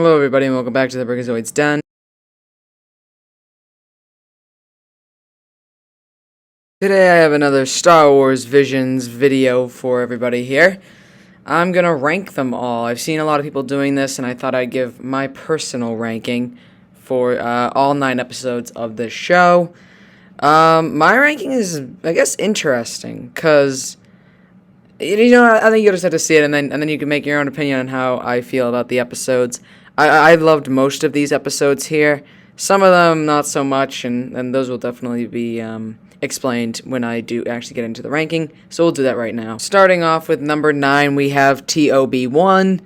Hello everybody and welcome back to the Brigazoids Den. Today I have another Star Wars Visions video for everybody here. I'm gonna rank them all. I've seen a lot of people doing this and I thought I'd give my personal ranking for all 9 episodes of this show. My ranking is, I guess, interesting because I think you just have to see it and then you can make your own opinion on how I feel about the episodes. I loved most of these episodes here. Some of them not so much, and those will definitely be explained when I do actually get into the ranking. So we'll do that right now. Starting off with number 9, we have TOB1.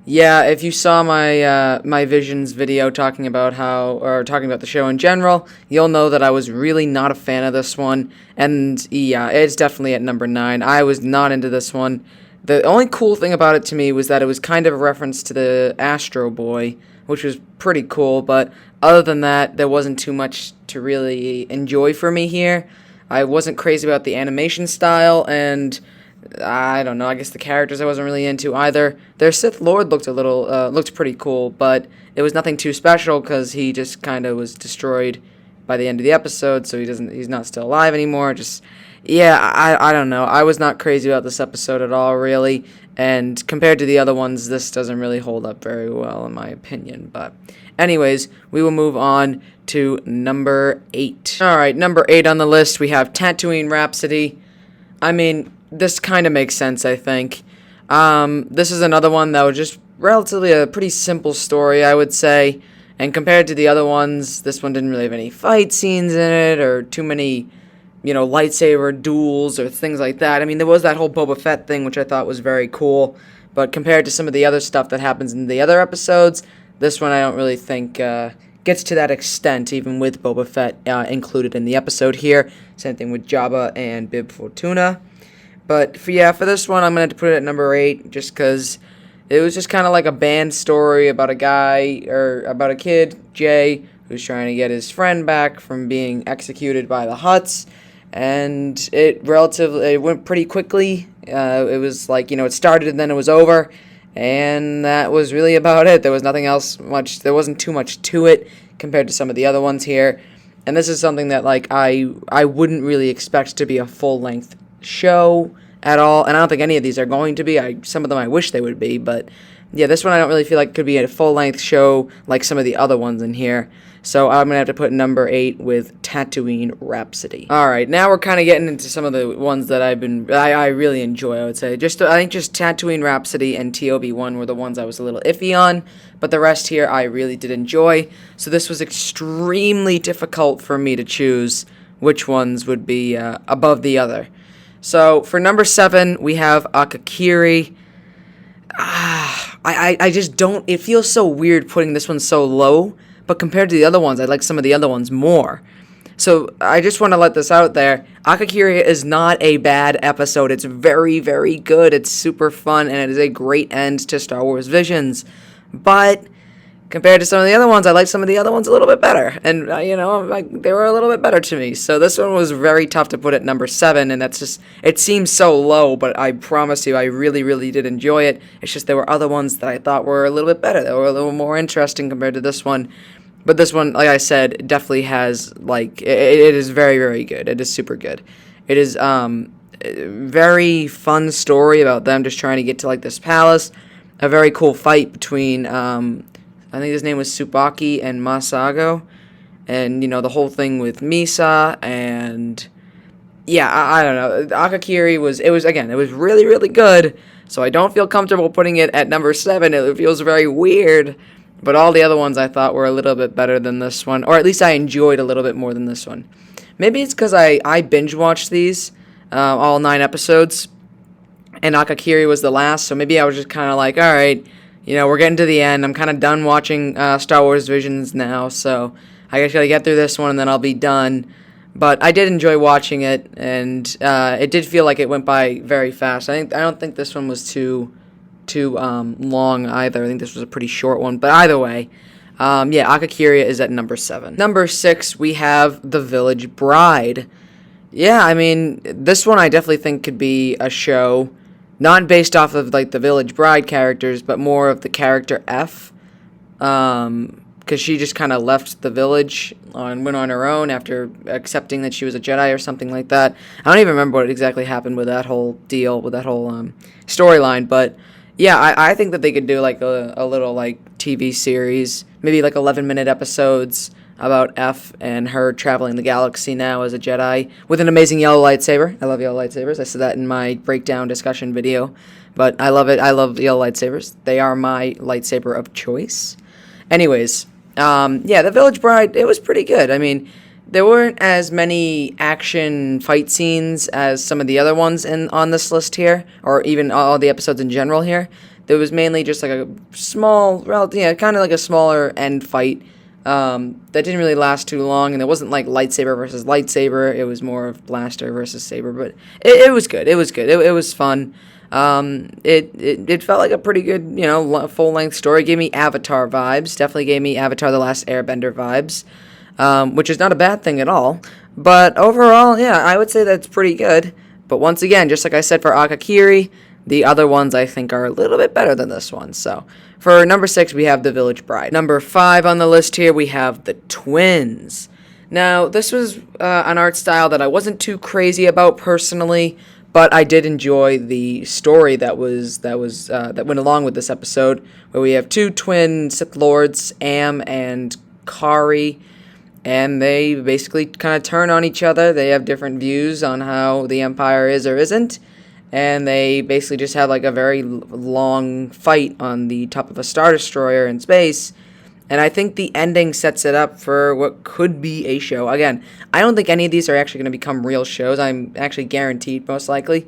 Yeah, if you saw my my Visions video talking about the show in general, you'll know that I was really not a fan of this one. And yeah, it's definitely at number 9. I was not into this one. The only cool thing about it to me was that it was kind of a reference to the Astro Boy, which was pretty cool, but other than that, there wasn't too much to really enjoy for me here. I wasn't crazy about the animation style, and I don't know, I guess the characters I wasn't really into either. Their Sith Lord looked pretty cool, but it was nothing too special because he just kind of was destroyed by the end of the episode, so he's not still alive anymore. Yeah, I don't know. I was not crazy about this episode at all, really. And compared to the other ones, this doesn't really hold up very well, in my opinion. But anyways, we will move on to number 8. Alright, number 8 on the list, we have Tatooine Rhapsody. I mean, this kind of makes sense, I think. This is another one that was just relatively a pretty simple story, I would say. And compared to the other ones, this one didn't really have any fight scenes in it, or too many lightsaber duels or things like that. I mean, there was that whole Boba Fett thing, which I thought was very cool, but compared to some of the other stuff that happens in the other episodes, this one I don't really think gets to that extent, even with Boba Fett included in the episode here. Same thing with Jabba and Bib Fortuna. But for this one, I'm going to have to put it at number 8, just because it was just kind of like a band story about a kid, Jay, who's trying to get his friend back from being executed by the Hutts. And it went pretty quickly. It was like, it started and then it was over. And that was really about it. There was nothing else much. There wasn't too much to it compared to some of the other ones here. And this is something that, like, I wouldn't really expect to be a full-length show at all. And I don't think any of these are going to be. Some of them I wish they would be. But, yeah, this one I don't really feel like could be a full-length show like some of the other ones in here. So I'm going to have to put number 8 with Tatooine Rhapsody. Alright, now we're kind of getting into some of the ones that I really enjoy, I would say. I think just Tatooine Rhapsody and TOB1 were the ones I was a little iffy on, but the rest here I really did enjoy. So this was extremely difficult for me to choose which ones would be above the other. So for number 7, we have Akakiri. I just don't, it feels so weird putting this one so low. But compared to the other ones, I like some of the other ones more. So I just want to let this out there. Akakiri is not a bad episode. It's very, very good. It's super fun, and it is a great end to Star Wars Visions. But compared to some of the other ones, I like some of the other ones a little bit better. And, they were a little bit better to me. So this one was very tough to put at number 7, and that's just, it seems so low, but I promise you, I really, really did enjoy it. It's just there were other ones that I thought were a little bit better. They were a little more interesting compared to this one. But this one, like I said, definitely has, like, it is very, very good. It is super good. It is a very fun story about them just trying to get to, like, this palace. A very cool fight between, I think his name was Tsubaki and Masago. And, the whole thing with Misa and, yeah, I don't know. Akakiri was really, really good. So I don't feel comfortable putting it at number 7. It feels very weird. But all the other ones I thought were a little bit better than this one. Or at least I enjoyed a little bit more than this one. Maybe it's because I binge-watched these, all 9 episodes. And Akakiri was the last, so maybe I was just kind of like, alright, we're getting to the end. I'm kind of done watching Star Wars Visions now, so I just gotta get through this one and then I'll be done. But I did enjoy watching it, and it did feel like it went by very fast. I don't think this one was too long either. I think this was a pretty short one, but either way, Akakiri is at number 7. Number 6, we have The Village Bride. Yeah, I mean, this one I definitely think could be a show, not based off of, like, the Village Bride characters, but more of the character F. because she just kind of left the village and went on her own after accepting that she was a Jedi or something like that. I don't even remember what exactly happened with that whole deal, with that whole storyline, but yeah, I think that they could do like a little like TV series, maybe like 11-minute episodes about F and her traveling the galaxy now as a Jedi with an amazing yellow lightsaber. I love yellow lightsabers. I said that in my breakdown discussion video, but I love it. I love yellow lightsabers. They are my lightsaber of choice. Anyways, yeah, The Village Bride, it was pretty good. I mean, there weren't as many action fight scenes as some of the other ones on this list here, or even all the episodes in general here. There was mainly just like a small, kind of like a smaller end fight that didn't really last too long, and it wasn't like lightsaber versus lightsaber. It was more of blaster versus saber, but it was good. It was good. It was fun. It felt like a pretty good, full-length story. It gave me Avatar vibes. Definitely gave me Avatar: The Last Airbender vibes, which is not a bad thing at all. But overall, yeah, I would say that's pretty good. But once again, just like I said for Akakiri, the other ones I think are a little bit better than this one. So for number 6, we have The Village Bride. Number 5 on the list here, we have The Twins. Now, this was an art style that I wasn't too crazy about personally, but I did enjoy the story that went along with this episode, where we have two twin Sith Lords, Am and Kari, and they basically kind of turn on each other. They have different views on how the Empire is or isn't, and they basically just have like a very long fight on the top of a Star Destroyer in space. And I think the ending sets it up for what could be a show. Again, I don't think any of these are actually going to become real shows. I'm actually guaranteed, most likely.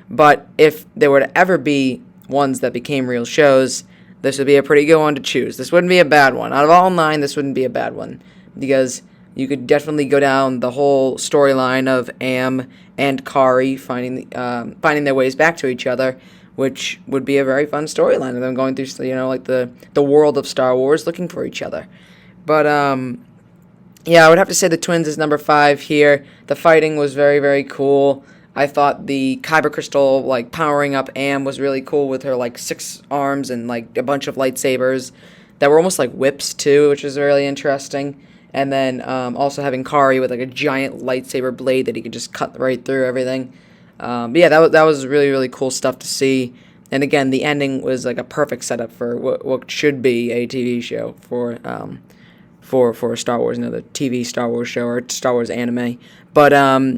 But if there were to ever be ones that became real shows, this would be a pretty good one to choose. This wouldn't be a bad one. Out of all 9, this wouldn't be a bad one. Because you could definitely go down the whole storyline of Am and Kari finding their ways back to each other, which would be a very fun storyline of them going through, like the world of Star Wars looking for each other. But, yeah, I would have to say The Twins is number 5 here. The fighting was very, very cool. I thought the Kyber Crystal, like, powering up Am was really cool with her, like, 6 arms and, like, a bunch of lightsabers that were almost like whips, too, which was really interesting. And then also having Kari with, like, a giant lightsaber blade that he could just cut right through everything. But yeah, that was really, really cool stuff to see. And again, the ending was like a perfect setup for what should be a TV show for Star Wars, the TV Star Wars show or Star Wars anime. But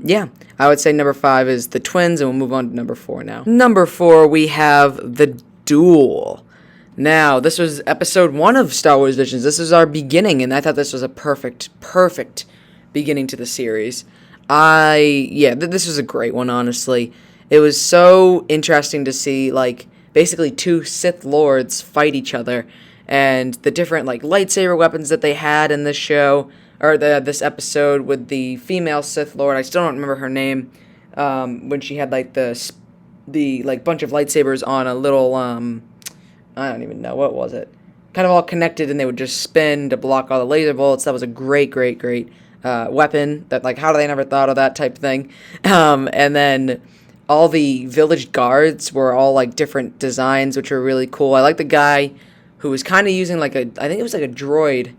yeah, I would say number 5 is The Twins, and we'll move on to number 4 now. Number 4, we have The Duel. Now, this was episode 1 of Star Wars Visions. This is our beginning, and I thought this was a perfect beginning to the series. This was a great one, honestly. It was so interesting to see, like, basically 2 Sith Lords fight each other, and the different, like, lightsaber weapons that they had in this show, or this episode with the female Sith Lord. I still don't remember her name, when she had, like, the like, bunch of lightsabers on a little, I don't even know, what was it? Kind of all connected, and they would just spin to block all the laser bullets. That was a great weapon that, like, how do they never thought of that type thing? And then all the village guards were all, like, different designs, which were really cool. I like the guy who was kind of using, like, I think it was like a droid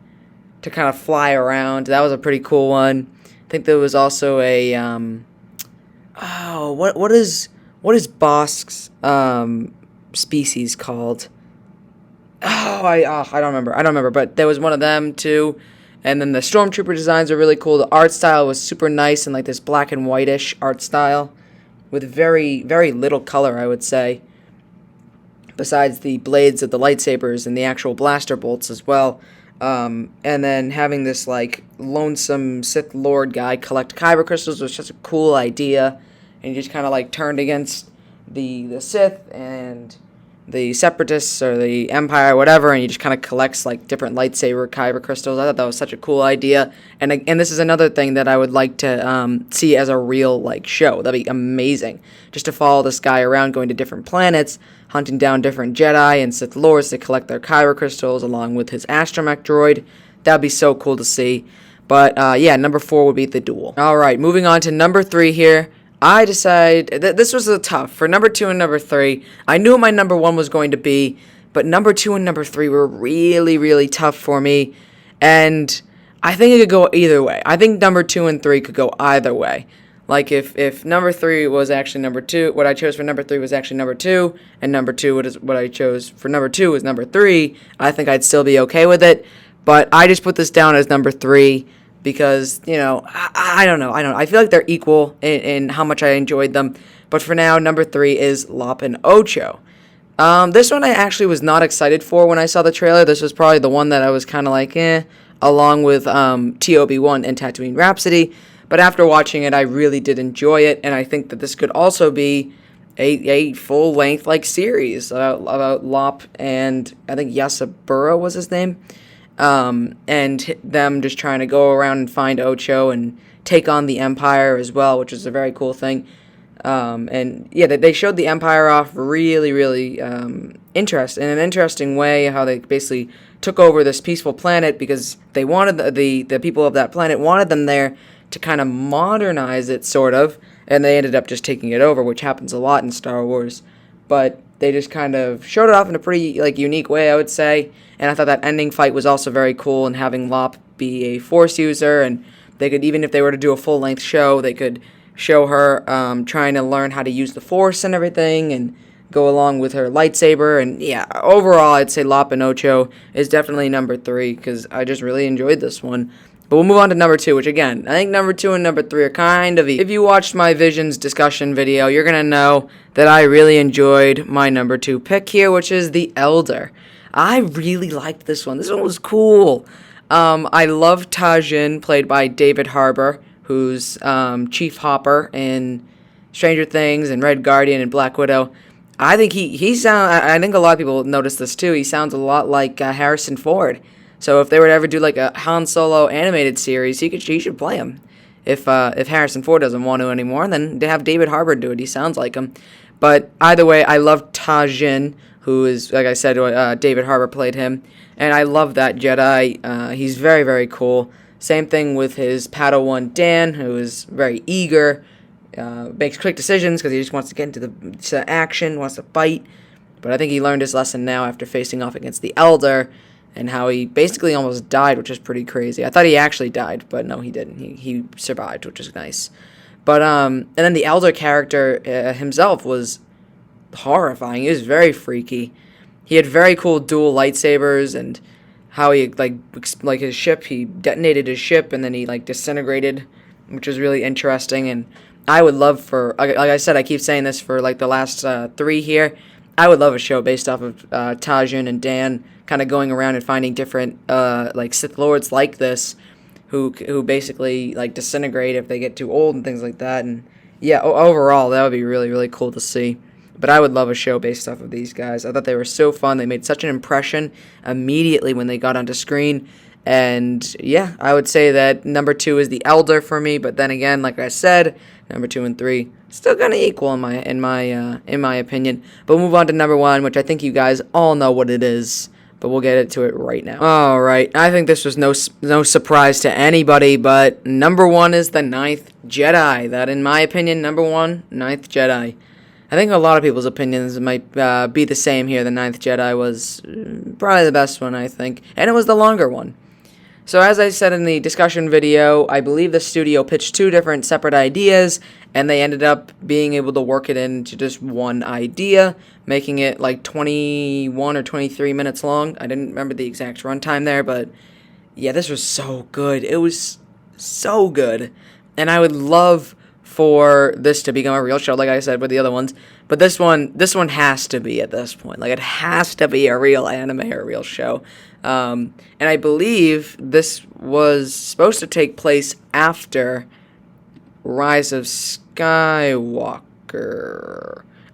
to kind of fly around. That was a pretty cool one. I think there was also a, what is Bosk's, species called? I don't remember, but there was one of them, too. And then the Stormtrooper designs are really cool. The art style was super nice and like this black and whitish art style with very, very little color, I would say, besides the blades of the lightsabers and the actual blaster bolts as well. And then having this, like, lonesome Sith Lord guy collect Kyber crystals was just a cool idea. And he just kind of, like, turned against the Sith and the Separatists or the Empire, whatever, and he just kind of collects, like, different lightsaber Kyber crystals. I thought that was such a cool idea. And this is another thing that I would like to see as a real, like, show. That'd be amazing. Just to follow this guy around going to different planets, hunting down different Jedi and Sith Lords to collect their Kyber crystals along with his astromech droid. That'd be so cool to see. But, yeah, number 4 would be The Duel. All right, moving on to number 3 here. I decided that this was a tough. For number 2 and number 3, I knew what my number 1 was going to be, but number 2 and number 3 were really, really tough for me, and I think it could go either way. I think number 2 and 3 could go either way. Like, if number 3 was actually number 2, what I chose for number 3 was actually number 2, and number 2, what I chose for number 2 was number 3, I think I'd still be okay with it. But I just put this down as number 3 because, I don't know. I feel like they're equal in how much I enjoyed them. But for now, number 3 is Lop and Ocho. This one I actually was not excited for when I saw the trailer. This was probably the one that I was kind of like, along with TOB1 and Tatooine Rhapsody. But after watching it, I really did enjoy it, and I think that this could also be a full-length series about Lop and I think Yasaburo was his name, and them just trying to go around and find Ocho and take on the Empire as well, which is a very cool thing. And yeah, they showed the Empire off really, really in an interesting way, how they basically took over this peaceful planet because they wanted the people of that planet wanted them there to kind of modernize it, sort of, and they ended up just taking it over, which happens a lot in Star Wars. But they just kind of showed it off in a pretty unique way, I would say. And I thought that ending fight was also very cool, and having Lop be a Force user, and they could, even if they were to do a full-length show, they could show her trying to learn how to use the Force and everything, and go along with her lightsaber. And yeah, overall, I'd say Lop and Ocho is definitely number 3, because I just really enjoyed this one. But we'll move on to number 2, which again, I think number 2 and number 3 are kind of equal. If you watched my Visions discussion video, you're going to know that I really enjoyed my number 2 pick here, which is The Elder. I really liked this one. This one was cool. I love Tajin, played by David Harbour, who's Chief Hopper in Stranger Things and Red Guardian and Black Widow. I think I think a lot of people notice this too. He sounds a lot like Harrison Ford. So if they were to ever do a Han Solo animated series, he should play him. If Harrison Ford doesn't want to anymore, then they have David Harbour do it. He sounds like him. But either way, I love Tajin, who is, like I said, David Harbour played him, and I love that Jedi. He's very, very cool. Same thing with his Padawan Dan, who is very eager, makes quick decisions because he just wants to get into action, wants to fight. But I think he learned his lesson now after facing off against the Elder, and how he basically almost died, which is pretty crazy. I thought he actually died, but no, he didn't. He survived, which is nice. But and then the Elder character himself was horrifying. He was very freaky. He had very cool dual lightsabers, and how he like his ship, he detonated his ship and then he disintegrated, which was really interesting. And I would love for, like I said, I keep saying this for the last 3 here. I would love a show based off of Tajin and Dan kind of going around and finding different Sith Lords like this, who basically disintegrate if they get too old and things like that. And yeah, overall that would be really, really cool to see. But I would love a show based off of these guys. I thought they were so fun. They made such an impression immediately when they got onto screen. And yeah, I would say that number 2 is The Elder for me. But then again, like I said, number 2 and 3 still kind of equal in my opinion. But we'll move on to number 1, which I think you guys all know what it is. But we'll get into it right now. All right, I think this was no surprise to anybody. But number 1 is The Ninth Jedi. That, in my opinion, number 1, Ninth Jedi. I think a lot of people's opinions might be the same here. The Ninth Jedi was probably the best one, I think. And it was the longer one. So as I said in the discussion video, I believe the studio pitched 2 different separate ideas, and they ended up being able to work it into just one idea, making it 21 or 23 minutes long. I didn't remember the exact runtime there, but yeah, this was so good. It was so good. And I would love for this to become a real show, like I said with the other ones. But this one has to be at this point. It has to be a real anime or a real show. And I believe this was supposed to take place after Rise of Skywalker.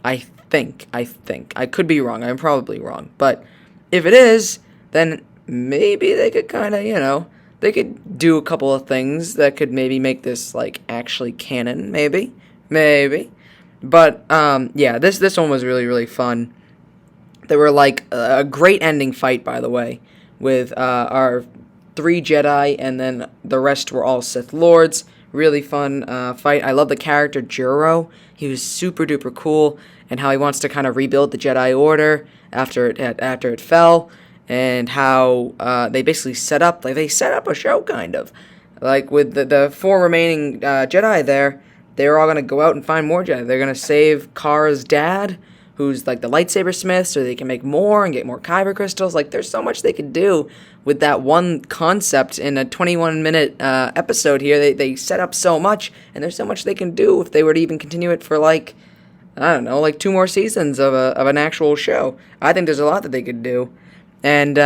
I think. I could be wrong. I'm probably wrong. But if it is, then maybe they could kind of, they could do a couple of things that could maybe make this actually canon, maybe. But yeah, this one was really, really fun. There were a great ending fight, by the way, with our 3 Jedi, and then the rest were all Sith Lords. Really fun fight. I love the character Juro. He was super duper cool, and how he wants to kind of rebuild the Jedi Order after it fell, and how they basically set up a show kind of like with the four remaining Jedi there. They're all gonna go out and find more Jedi. They're gonna save Kara's dad, who's like the lightsaber smith, so they can make more and get more kyber crystals. Like, there's so much they could do with that one concept in a 21-minute episode here. They set up so much, and there's so much they can do if they were to even continue it for, like, I don't know, like 2 more seasons of an actual show. I think there's a lot that they could do. And,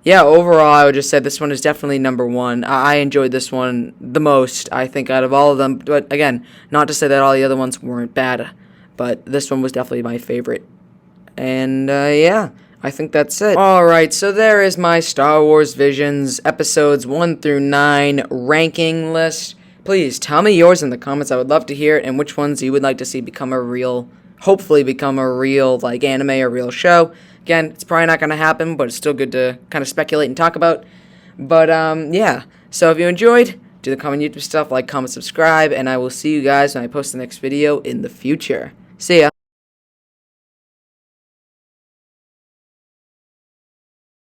yeah, overall, I would just say this one is definitely number 1. I enjoyed this one the most, I think, out of all of them. But, again, not to say that all the other ones weren't bad, but this one was definitely my favorite. And, yeah, I think that's it. Alright, so there is my Star Wars Visions episodes 1 through 9 ranking list. Please tell me yours in the comments. I would love to hear it, and which ones you would like to see hopefully become a real, like, anime or real show. Again, it's probably not going to happen, but it's still good to kind of speculate and talk about. But, yeah. So if you enjoyed, do the common YouTube stuff, like, comment, subscribe, and I will see you guys when I post the next video in the future. See ya.